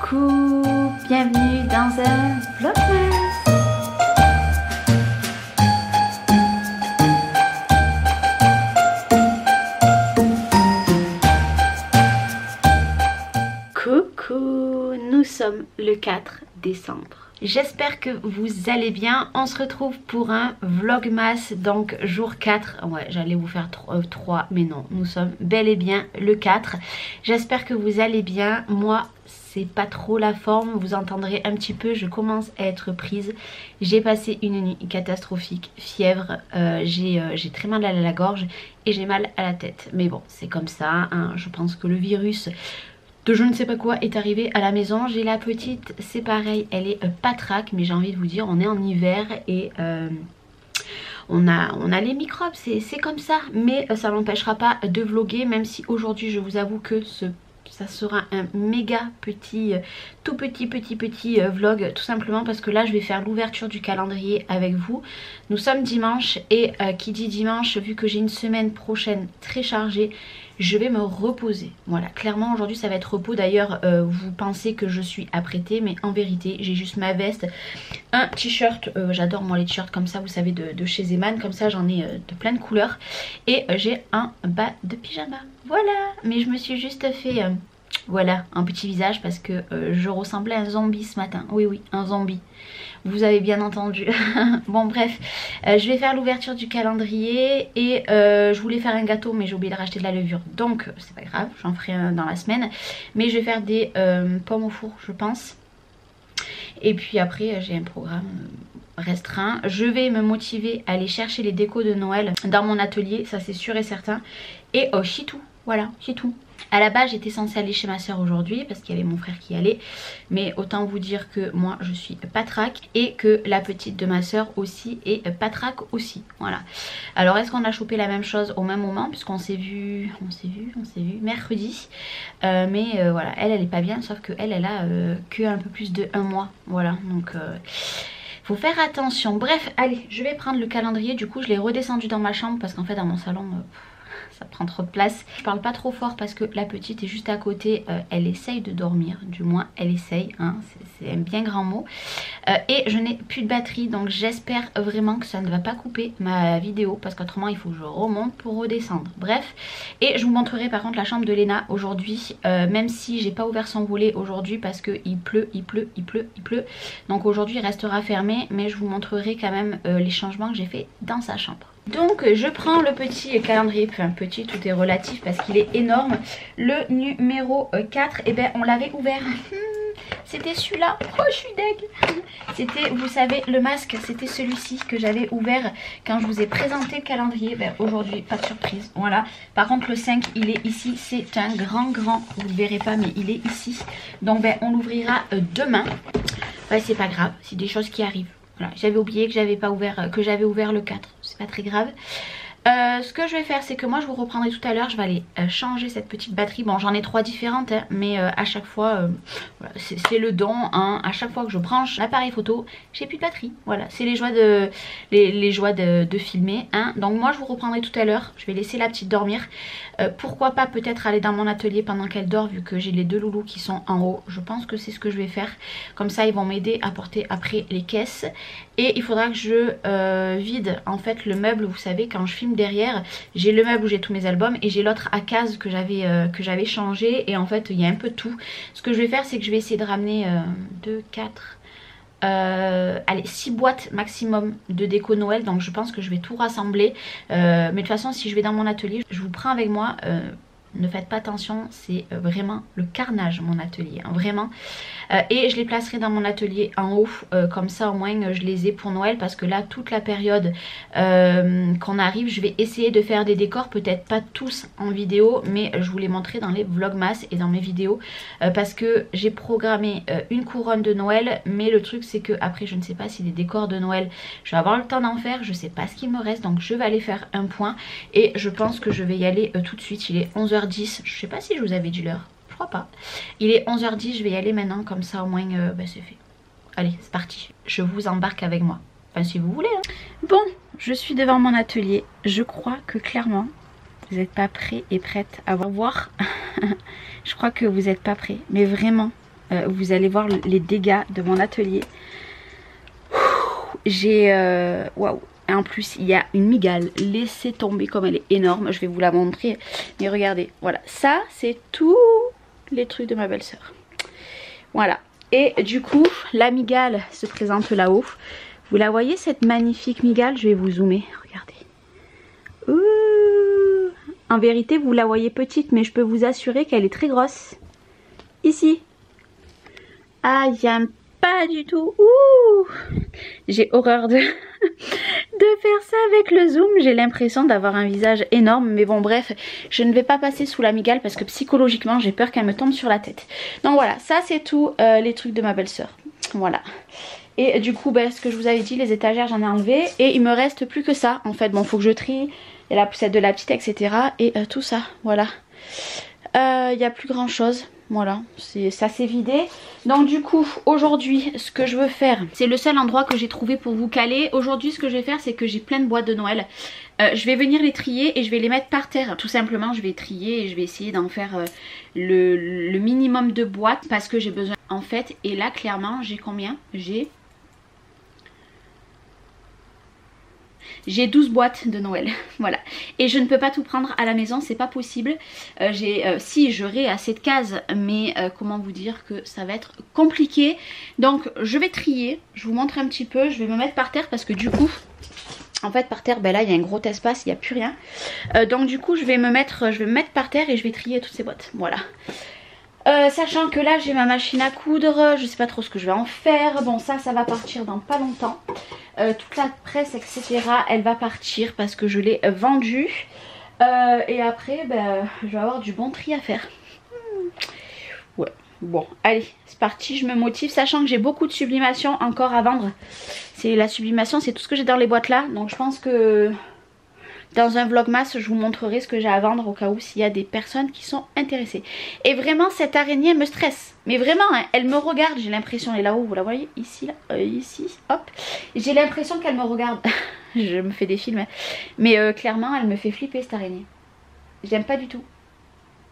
Coucou, bienvenue dans un vlogmas. Coucou, nous sommes le 4 décembre. J'espère que vous allez bien. On se retrouve pour un vlogmas, donc jour 4. Ouais, j'allais vous faire 3, mais non, nous sommes bel et bien le 4. J'espère que vous allez bien. Moi, c'est pas trop la forme, vous entendrez un petit peu, je commence à être prise. J'ai passé une nuit catastrophique, fièvre, j'ai très mal à la gorge et j'ai mal à la tête. Mais bon, c'est comme ça, hein. Je pense que le virus de je ne sais pas quoi est arrivé à la maison. J'ai la petite, c'est pareil, elle est patraque, mais j'ai envie de vous dire, on est en hiver et on a les microbes, c'est comme ça. Mais ça n'empêchera pas de vlogger, même si aujourd'hui je vous avoue que ça sera un méga petit, tout petit vlog, tout simplement parce que là je vais faire l'ouverture du calendrier avec vous. Nous sommes dimanche et qui dit dimanche, vu que j'ai une semaine prochaine très chargée, je vais me reposer. Voilà, clairement aujourd'hui ça va être repos. D'ailleurs vous pensez que je suis apprêtée, mais en vérité j'ai juste ma veste, un t-shirt, j'adore moi les t-shirts comme ça, vous savez, de chez Zeman, comme ça j'en ai de plein de couleurs, et j'ai un bas de pyjama. Voilà, mais je me suis juste fait voilà, un petit visage parce que je ressemblais à un zombie ce matin. Oui, un zombie. Vous avez bien entendu. Bon bref, je vais faire l'ouverture du calendrier et je voulais faire un gâteau mais j'ai oublié de racheter de la levure. Donc c'est pas grave, j'en ferai un dans la semaine. Mais je vais faire des pommes au four, je pense. Et puis après j'ai un programme restreint. Je vais me motiver à aller chercher les décos de Noël dans mon atelier, ça c'est sûr et certain. Et c'est tout, voilà, c'est tout. À la base j'étais censée aller chez ma soeur aujourd'hui parce qu'il y avait mon frère qui allait, mais autant vous dire que moi je suis patraque et que la petite de ma soeur aussi est patraque aussi, voilà. Alors est-ce qu'on a chopé la même chose au même moment, puisqu'on s'est vu mercredi, mais voilà, elle est pas bien, sauf que elle a que un peu plus de 1 mois, voilà, donc faut faire attention. Bref, allez, je vais prendre le calendrier. Du coup je l'ai redescendu dans ma chambre parce qu'en fait dans mon salon ça prend trop de place. Je parle pas trop fort parce que la petite est juste à côté, elle essaye de dormir, du moins elle essaye, hein, c'est un bien grand mot. Et je n'ai plus de batterie, donc j'espère vraiment que ça ne va pas couper ma vidéo parce qu'autrement il faut que je remonte pour redescendre. Bref, et je vous montrerai par contre la chambre de Léna aujourd'hui, même si j'ai pas ouvert son volet aujourd'hui parce que il pleut. Donc aujourd'hui il restera fermé, mais je vous montrerai quand même les changements que j'ai fait dans sa chambre. Donc je prends le petit calendrier, enfin petit, tout est relatif parce qu'il est énorme. Le numéro 4, et ben on l'avait ouvert. C'était celui-là. Oh je suis deg. C'était, vous savez, le masque, c'était celui-ci que j'avais ouvert quand je vous ai présenté le calendrier. Ben aujourd'hui pas de surprise, voilà. Par contre le 5 il est ici, c'est un grand, vous ne le verrez pas mais il est ici. Donc ben on l'ouvrira demain. Ouais, c'est pas grave, c'est des choses qui arrivent. Voilà, j'avais oublié que j'avais pas ouvert, que j'avais ouvert le 4, c'est pas très grave. Ce que je vais faire, c'est que moi je vous reprendrai tout à l'heure. Je vais aller changer cette petite batterie. Bon, j'en ai 3 différentes, hein, mais à chaque fois, voilà, c'est le don, hein. À chaque fois que je branche l'appareil photo, j'ai plus de batterie. Voilà, c'est les joies de filmer, hein. Donc moi je vous reprendrai tout à l'heure. Je vais laisser la petite dormir. Pourquoi pas peut-être aller dans mon atelier pendant qu'elle dort, vu que j'ai les 2 loulous qui sont en haut. Je pense que c'est ce que je vais faire. Comme ça ils vont m'aider à porter après les caisses. Et il faudra que je vide en fait le meuble. Vous savez, quand je filme derrière, j'ai le meuble où j'ai tous mes albums et j'ai l'autre à case que j'avais changé. Et en fait il y a un peu de tout. Ce que je vais faire, c'est que je vais essayer de ramener 2, 4... allez, 6 boîtes maximum de déco Noël. Donc je pense que je vais tout rassembler, mais de toute façon si je vais dans mon atelier je vous prends avec moi. Ne faites pas attention, c'est vraiment le carnage mon atelier, hein, vraiment. Et je les placerai dans mon atelier en haut, comme ça au moins je les ai pour Noël. Parce que là toute la période qu'on arrive, je vais essayer de faire des décors, peut-être pas tous en vidéo, mais je vous les montrerai dans les vlogmas et dans mes vidéos. Parce que j'ai programmé une couronne de Noël, mais le truc c'est que après je ne sais pas si les décors de Noël je vais avoir le temps d'en faire, je sais pas ce qu'il me reste. Donc je vais aller faire un point et je pense que je vais y aller tout de suite. Il est 11h10, je sais pas si je vous avais dit l'heure, je crois pas. Il est 11h10, je vais y aller maintenant, comme ça au moins c'est fait. Allez, c'est parti, je vous embarque avec moi, enfin si vous voulez, hein. Bon, je suis devant mon atelier. Je crois que clairement vous n'êtes pas prêts et prêtes à voir. Je crois que vous n'êtes pas prêts, mais vraiment vous allez voir les dégâts de mon atelier. J'ai... Waouh. En plus il y a une migale, laissez tomber comme elle est énorme, je vais vous la montrer. Mais regardez, voilà, ça c'est tous les trucs de ma belle-sœur. Voilà, et du coup la migale se présente là-haut. Vous la voyez cette magnifique migale? Je vais vous zoomer, regardez. Ouh. En vérité vous la voyez petite, mais je peux vous assurer qu'elle est très grosse. Ici. Ah, j'aime pas du tout. Ouh. J'ai horreur de faire ça avec le zoom. J'ai l'impression d'avoir un visage énorme. Mais bon bref, je ne vais pas passer sous la migale parce que psychologiquement j'ai peur qu'elle me tombe sur la tête. Donc voilà, ça c'est tout les trucs de ma belle-sœur. Voilà. Et du coup, ce que je vous avais dit, les étagères j'en ai enlevé. Et il me reste plus que ça en fait. Bon, faut que je trie. Il y a la poussette de la petite, etc. Et tout ça, voilà. Il n'y a plus grand chose. Voilà, ça s'est vidé. Donc du coup aujourd'hui ce que je veux faire, c'est le seul endroit que j'ai trouvé pour vous caler. Aujourd'hui ce que je vais faire, c'est que j'ai plein de boîtes de Noël. Je vais venir les trier et je vais les mettre par terre. Tout simplement je vais trier et je vais essayer d'en faire le minimum de boîtes. Parce que j'ai besoin en fait. Et là clairement j'ai combien? J'ai 12 boîtes de Noël, voilà. Et je ne peux pas tout prendre à la maison, c'est pas possible. Si j'aurai assez de cases, mais comment vous dire que ça va être compliqué. Donc je vais trier, je vous montre un petit peu, je vais me mettre par terre parce que du coup... En fait par terre, là il y a un gros espace, il n'y a plus rien. Donc du coup je vais me mettre par terre et je vais trier toutes ces boîtes, voilà. Sachant que là j'ai ma machine à coudre, je sais pas trop ce que je vais en faire. Bon ça va partir dans pas longtemps. Toute la presse etc elle va partir parce que je l'ai vendue. Et après je vais avoir du bon tri à faire. Ouais, bon allez c'est parti, je me motive. Sachant que j'ai beaucoup de sublimation encore à vendre. C'est la sublimation, c'est tout ce que j'ai dans les boîtes là. Donc je pense que... Dans un vlogmas, je vous montrerai ce que j'ai à vendre au cas où s'il y a des personnes qui sont intéressées. Et vraiment, cette araignée me stresse. Mais vraiment, hein, elle me regarde. J'ai l'impression, elle est là-haut, vous la voyez? Ici, là, ici, hop. J'ai l'impression qu'elle me regarde. Je me fais des films. Mais clairement, elle me fait flipper cette araignée. J'aime pas du tout.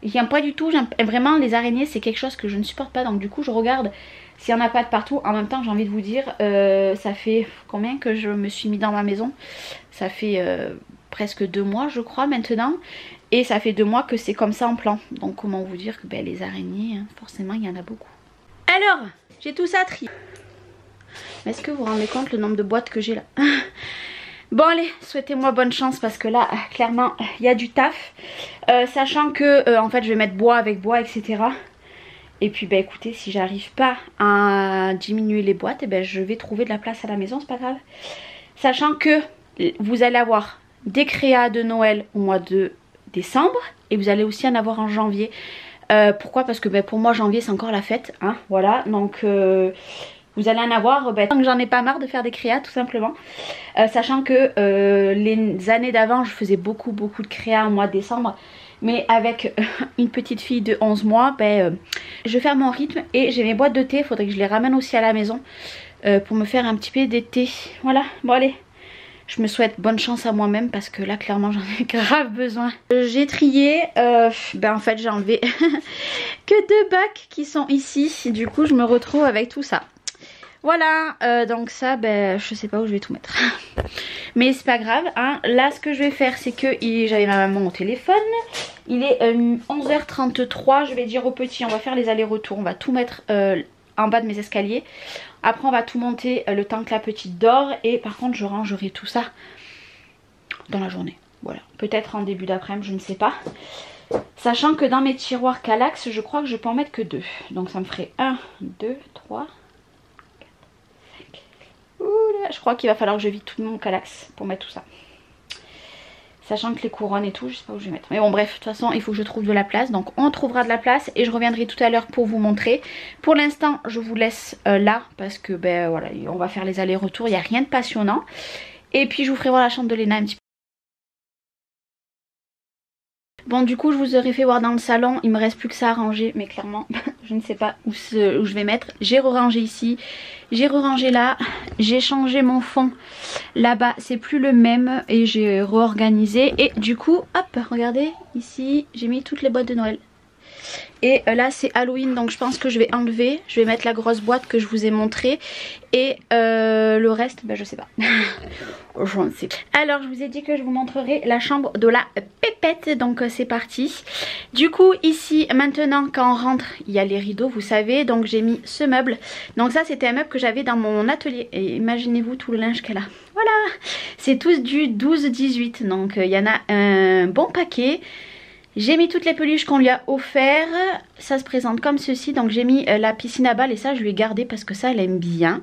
J'aime pas du tout. Vraiment, les araignées, c'est quelque chose que je ne supporte pas. Donc du coup, je regarde s'il n'y en a pas de partout. En même temps, j'ai envie de vous dire, ça fait combien que je me suis mis dans ma maison? Ça fait... presque 2 mois je crois maintenant. Et ça fait 2 mois que c'est comme ça en plan. Donc comment vous dire que les araignées, hein, forcément il y en a beaucoup. Alors j'ai tout ça trié. Est-ce que vous vous rendez compte le nombre de boîtes que j'ai là? Bon allez, souhaitez-moi bonne chance parce que là clairement il y a du taf. Sachant que en fait je vais mettre bois avec bois etc. Et puis écoutez, si j'arrive pas à diminuer les boîtes, je vais trouver de la place à la maison, c'est pas grave. Sachant que vous allez avoir des créas de Noël au mois de décembre et vous allez aussi en avoir en janvier. Pourquoi? Parce que pour moi janvier c'est encore la fête, hein, voilà. Donc vous allez en avoir tant que j'en ai pas marre de faire des créas tout simplement. Sachant que les années d'avant je faisais beaucoup de créas au mois de décembre. Mais avec une petite fille de 11 mois, je vais faire mon rythme et j'ai mes boîtes de thé. Il faudrait que je les ramène aussi à la maison pour me faire un petit peu d'été. Voilà, bon allez. Je me souhaite bonne chance à moi-même parce que là clairement j'en ai grave besoin. J'ai trié, en fait j'ai enlevé que 2 bacs qui sont ici. Du coup je me retrouve avec tout ça. Voilà, donc ça je sais pas où je vais tout mettre. Mais c'est pas grave, hein. Là ce que je vais faire c'est que j'avais ma maman au téléphone. Il est 11h33, je vais dire aux petits on va faire les allers-retours. On va tout mettre en bas de mes escaliers. Après on va tout monter le temps que la petite dort. Et par contre je rangerai tout ça dans la journée. Voilà, peut-être en début d'après-midi, je ne sais pas. Sachant que dans mes tiroirs Kallax, je crois que je peux en mettre que 2. Donc ça me ferait 1, 2, 3, 4, 5. Oula, je crois qu'il va falloir que je vide tout mon Kallax pour mettre tout ça. Sachant que les couronnes et tout, je sais pas où je vais mettre. Mais bon bref, de toute façon il faut que je trouve de la place. Donc on trouvera de la place et je reviendrai tout à l'heure pour vous montrer. Pour l'instant je vous laisse là parce que voilà, on va faire les allers-retours. Il n'y a rien de passionnant. Et puis je vous ferai voir la chambre de Léna un petit peu. Bon du coup je vous aurais fait voir dans le salon, il me reste plus que ça à ranger. Mais clairement je ne sais pas où je vais mettre. J'ai re-rangé ici, j'ai re-rangé là, j'ai changé mon fond là-bas, c'est plus le même. Et j'ai réorganisé et du coup hop regardez ici j'ai mis toutes les boîtes de Noël. Et là c'est Halloween, donc je pense que je vais enlever. Je vais mettre la grosse boîte que je vous ai montrée. Et le reste, ben, je sais pas. Je ne sais pas. Alors je vous ai dit que je vous montrerai la chambre de la pépette. Donc c'est parti. Du coup ici maintenant quand on rentre, il y a les rideaux, vous savez. Donc j'ai mis ce meuble. Donc ça c'était un meuble que j'avais dans mon atelier. Et imaginez-vous tout le linge qu'elle a. Voilà. C'est tous du 12-18. Donc il y en a un bon paquet. J'ai mis toutes les peluches qu'on lui a offert. Ça se présente comme ceci. Donc j'ai mis la piscine à balles et ça je lui ai gardé parce que ça elle aime bien.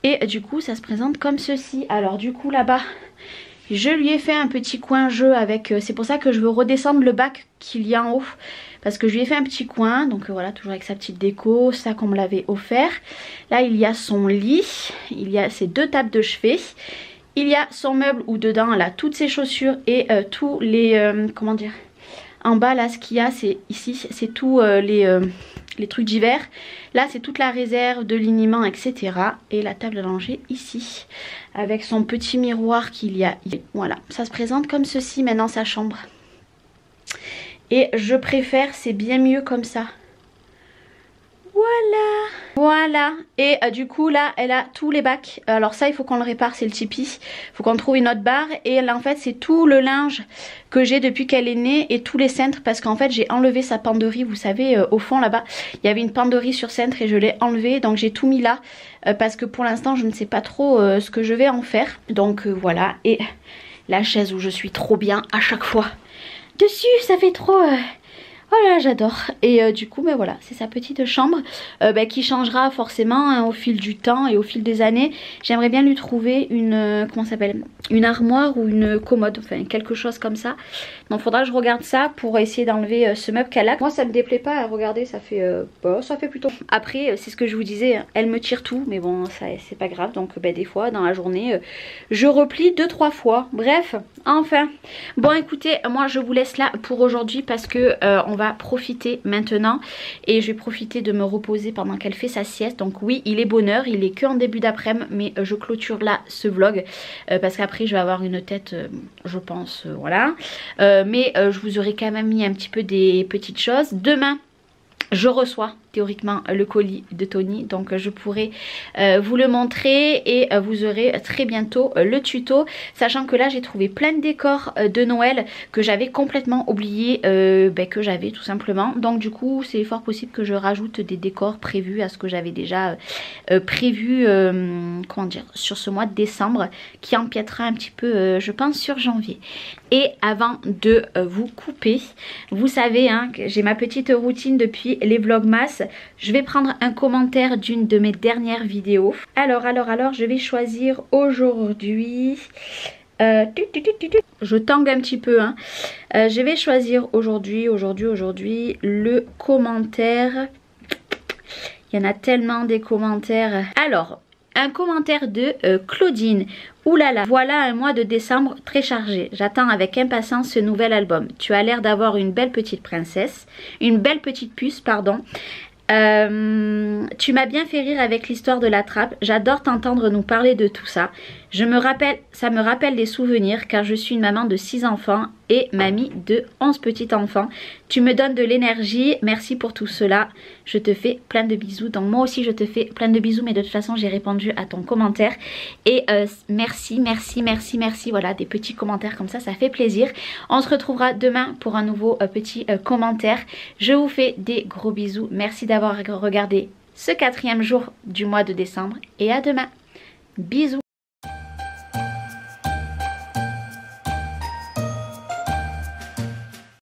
Et du coup ça se présente comme ceci. Alors du coup là-bas je lui ai fait un petit coin jeu avec... c'est pour ça que je veux redescendre le bac qu'il y a en haut. Parce que je lui ai fait un petit coin. Donc voilà, toujours avec sa petite déco. Ça qu'on me l'avait offert. Là il y a son lit. Il y a ses 2 tables de chevet. Il y a son meuble où dedans elle a toutes ses chaussures et tous les... comment dire, en bas là ce qu'il y a c'est ici c'est tout les trucs d'hiver. Là c'est toute la réserve de liniment etc. Et la table à langer ici avec son petit miroir qu'il y a. Voilà, ça se présente comme ceci maintenant sa chambre. Et je préfère, c'est bien mieux comme ça. Voilà. Voilà. Et du coup là elle a tous les bacs. Alors ça il faut qu'on le répare, c'est le Tipeee. Il faut qu'on trouve une autre barre. Et là en fait c'est tout le linge que j'ai depuis qu'elle est née. Et tous les cintres. Parce qu'en fait j'ai enlevé sa penderie. Vous savez au fond là-bas il y avait une penderie sur cintre. Et je l'ai enlevée. Donc j'ai tout mis là. Parce que pour l'instant je ne sais pas trop ce que je vais en faire. Donc voilà. Et la chaise où je suis trop bien à chaque fois. Dessus ça fait trop... Voilà, j'adore. Et du coup, ben voilà, c'est sa petite chambre qui changera forcément hein, au fil du temps et au fil des années. J'aimerais bien lui trouver une, comment ça s'appelle, une armoire ou une commode, enfin quelque chose comme ça. Donc faudra que je regarde ça pour essayer d'enlever ce meuble qu'elle a. Moi ça me déplaît pas, regardez, ça fait plutôt. Après, c'est ce que je vous disais, elle me tire tout, mais bon, ça c'est pas grave. Donc des fois, dans la journée, je replie 2-3 fois. Bref, enfin. Bon écoutez, moi je vous laisse là pour aujourd'hui parce que on va profiter maintenant et je vais profiter de me reposer pendant qu'elle fait sa sieste. Donc oui, il est bonne heure, il est que en début d'après-midi, mais je clôture là ce vlog parce qu'après je vais avoir une tête, je pense, voilà. Mais je vous aurais quand même mis un petit peu des petites choses. Demain, je reçois théoriquement le colis de Tony, donc je pourrai vous le montrer et vous aurez très bientôt le tuto, sachant que là j'ai trouvé plein de décors de Noël que j'avais complètement oublié que j'avais tout simplement. Donc du coup c'est fort possible que je rajoute des décors prévus à ce que j'avais déjà prévu comment dire, sur ce mois de décembre, qui empiétera un petit peu je pense sur janvier. Et avant de vous couper, vous savez hein, que j'ai ma petite routine depuis les vlogmas. Je vais prendre un commentaire d'une de mes dernières vidéos. Alors, je vais choisir aujourd'hui... je tangue un petit peu. Hein. Je vais choisir aujourd'hui le commentaire. Il y en a tellement des commentaires. Alors, un commentaire de Claudine. Oulala, voilà un mois de décembre très chargé. J'attends avec impatience ce nouvel album. Tu as l'air d'avoir une belle petite princesse. Une belle petite puce, pardon. Tu m'as bien fait rire avec l'histoire de la trappe. J'adore t'entendre nous parler de tout ça. Ça me rappelle des souvenirs car je suis une maman de 6 enfants et mamie de 11 petits enfants. Tu me donnes de l'énergie. Merci pour tout cela. Je te fais plein de bisous. Donc moi aussi je te fais plein de bisous, mais de toute façon j'ai répondu à ton commentaire. Et merci. Voilà, des petits commentaires comme ça fait plaisir. On se retrouvera demain pour un nouveau petit commentaire. Je vous fais des gros bisous. Merci d'avoir regardé ce 4e jour du mois de décembre et à demain. Bisous.